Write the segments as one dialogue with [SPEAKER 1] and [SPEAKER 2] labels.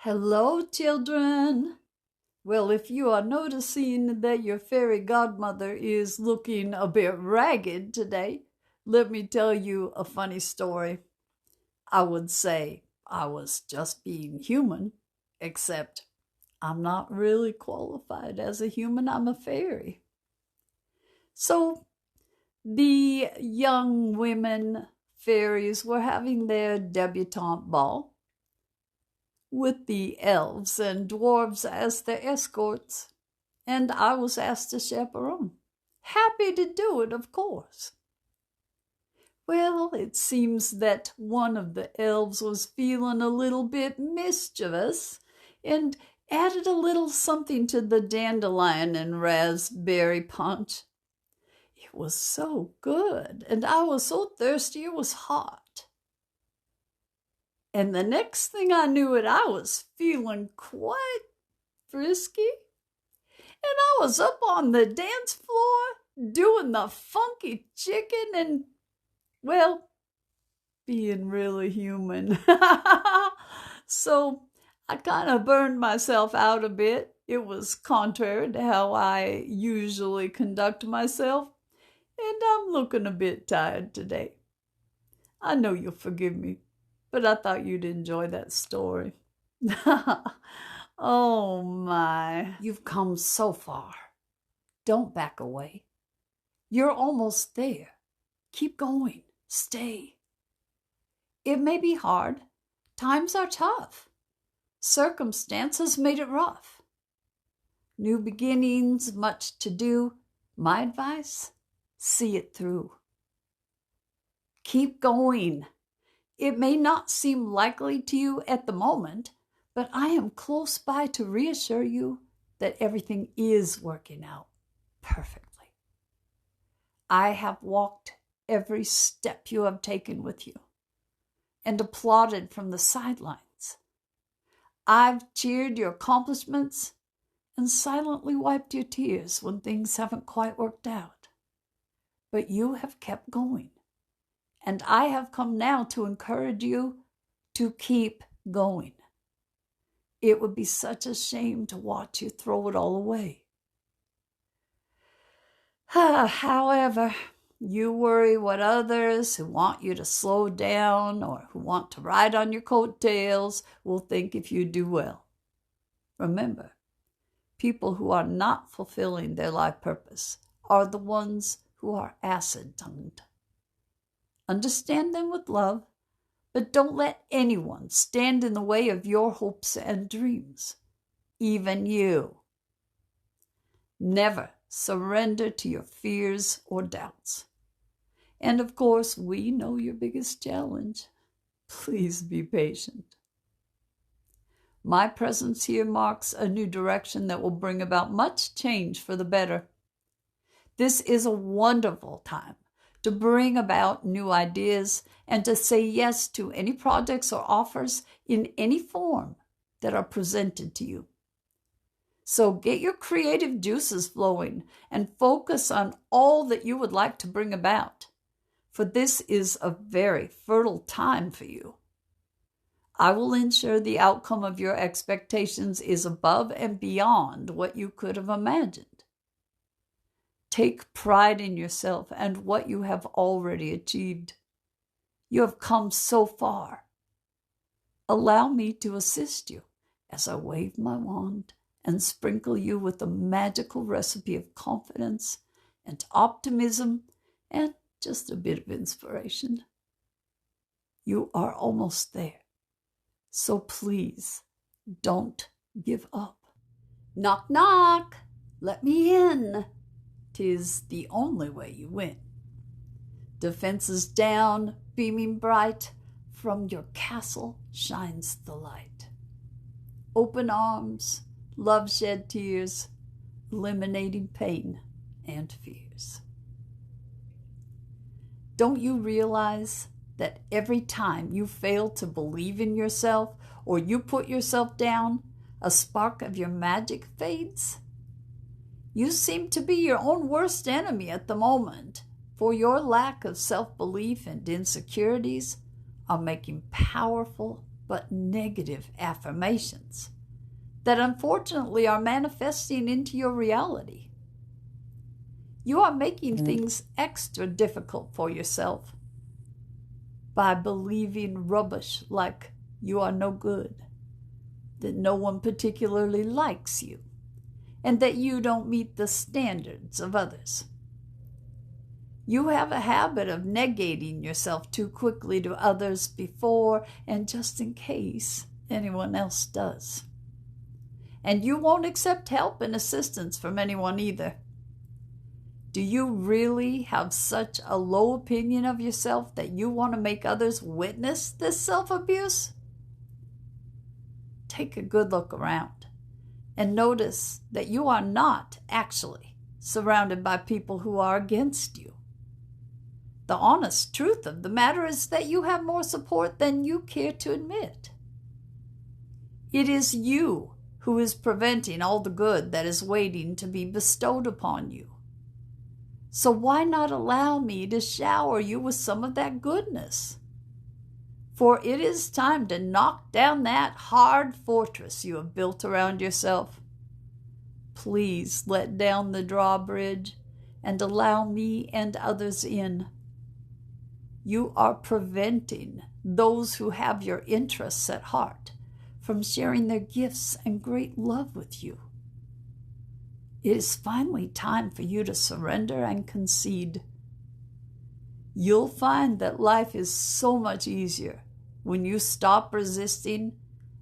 [SPEAKER 1] Hello, children. Well, if you are noticing that your fairy godmother is looking a bit ragged today, let me tell you a funny story. I would say I was just being human, except I'm not really qualified as a human. I'm a fairy. So the young women fairies were having their debutante ball with the elves and dwarves as their escorts, and I was asked to chaperone. Happy to do it, of course. Well, it seems that one of the elves was feeling a little bit mischievous and added a little something to the dandelion and raspberry punch. It was so good, and I was so thirsty it was hot. And the next thing I knew it, I was feeling quite frisky. And I was up on the dance floor doing the funky chicken and, well, being really human. So I kind of burned myself out a bit. It was contrary to how I usually conduct myself. And I'm looking a bit tired today. I know you'll forgive me, but I thought you'd enjoy that story. Oh my, you've come so far. Don't back away. You're almost there. Keep going. Stay. It may be hard. Times are tough. Circumstances made it rough. New beginnings, much to do. My advice, see it through. Keep going. It may not seem likely to you at the moment, but I am close by to reassure you that everything is working out perfectly. I have walked every step you have taken with you and applauded from the sidelines. I've cheered your accomplishments and silently wiped your tears when things haven't quite worked out. But you have kept going, and I have come now to encourage you to keep going. It would be such a shame to watch you throw it all away. However, you worry what others who want you to slow down or who want to ride on your coattails will think if you do well. Remember, people who are not fulfilling their life purpose are the ones who are acid-tongued. Understand them with love, but don't let anyone stand in the way of your hopes and dreams, even you. Never surrender to your fears or doubts. And of course, we know your biggest challenge. Please be patient. My presence here marks a new direction that will bring about much change for the better. This is a wonderful time to bring about new ideas and to say yes to any projects or offers in any form that are presented to you. So get your creative juices flowing and focus on all that you would like to bring about, for this is a very fertile time for you. I will ensure the outcome of your expectations is above and beyond what you could have imagined. Take pride in yourself and what you have already achieved. You have come so far. Allow me to assist you as I wave my wand and sprinkle you with a magical recipe of confidence and optimism and just a bit of inspiration. You are almost there. So please don't give up. Knock, knock. Let me in. 'Tis the only way you win. Defenses down, beaming bright, from your castle shines the light. Open arms, love shed tears, eliminating pain and fears. Don't you realize that every time you fail to believe in yourself or you put yourself down, a spark of your magic fades? You seem to be your own worst enemy at the moment, for your lack of self-belief and insecurities are making powerful but negative affirmations that unfortunately are manifesting into your reality. You are making things extra difficult for yourself by believing rubbish like you are no good, that no one particularly likes you, and that you don't meet the standards of others. You have a habit of negating yourself too quickly to others before and just in case anyone else does. And you won't accept help and assistance from anyone either. Do you really have such a low opinion of yourself that you want to make others witness this self-abuse? Take a good look around and notice that you are not actually surrounded by people who are against you. The honest truth of the matter is that you have more support than you care to admit. It is you who is preventing all the good that is waiting to be bestowed upon you. So why not allow me to shower you with some of that goodness? For it is time to knock down that hard fortress you have built around yourself. Please let down the drawbridge and allow me and others in. You are preventing those who have your interests at heart from sharing their gifts and great love with you. It is finally time for you to surrender and concede. You'll find that life is so much easier when you stop resisting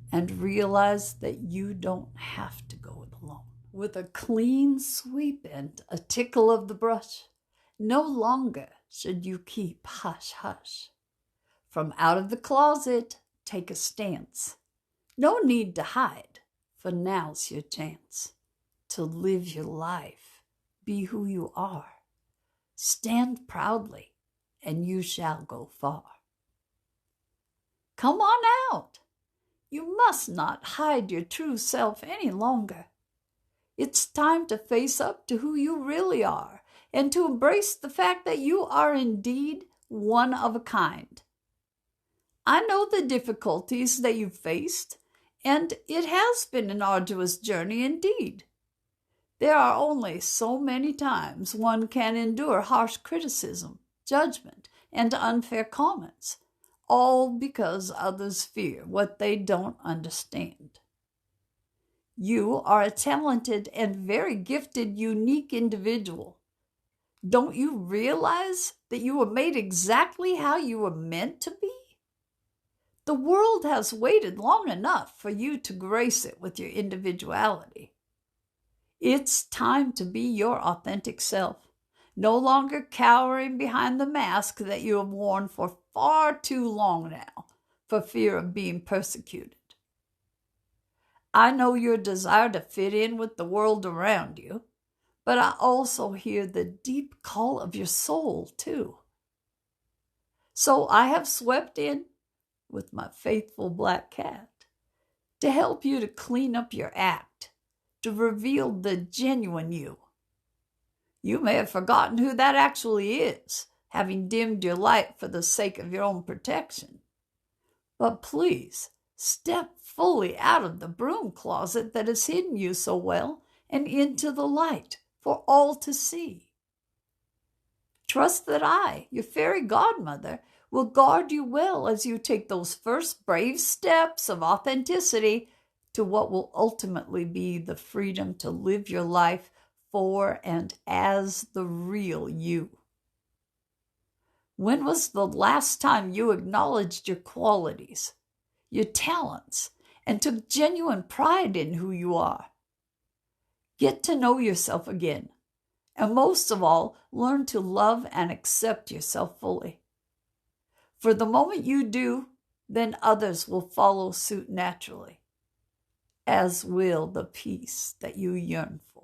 [SPEAKER 1] and realize that you don't have to go it alone. With a clean sweep and a tickle of the brush, no longer should you keep hush hush. From out of the closet, take a stance. No need to hide, for now's your chance to live your life, be who you are. Stand proudly, and you shall go far. Come on out. You must not hide your true self any longer. It's time to face up to who you really are and to embrace the fact that you are indeed one of a kind. I know the difficulties that you've faced, and it has been an arduous journey indeed. There are only so many times one can endure harsh criticism, judgment, and unfair comments, all because others fear what they don't understand. You are a talented and very gifted, unique individual. Don't you realize that you were made exactly how you were meant to be? The world has waited long enough for you to grace it with your individuality. It's time to be your authentic self, no longer cowering behind the mask that you have worn for far too long now for fear of being persecuted. I know your desire to fit in with the world around you, but I also hear the deep call of your soul too. So I have swept in with my faithful black cat to help you to clean up your act, to reveal the genuine you. You may have forgotten who that actually is, having dimmed your light for the sake of your own protection. But please, step fully out of the broom closet that has hidden you so well and into the light for all to see. Trust that I, your fairy godmother, will guard you well as you take those first brave steps of authenticity to what will ultimately be the freedom to live your life for and as the real you. When was the last time you acknowledged your qualities, your talents, and took genuine pride in who you are? Get to know yourself again, and most of all, learn to love and accept yourself fully. For the moment you do, then others will follow suit naturally, as will the peace that you yearn for.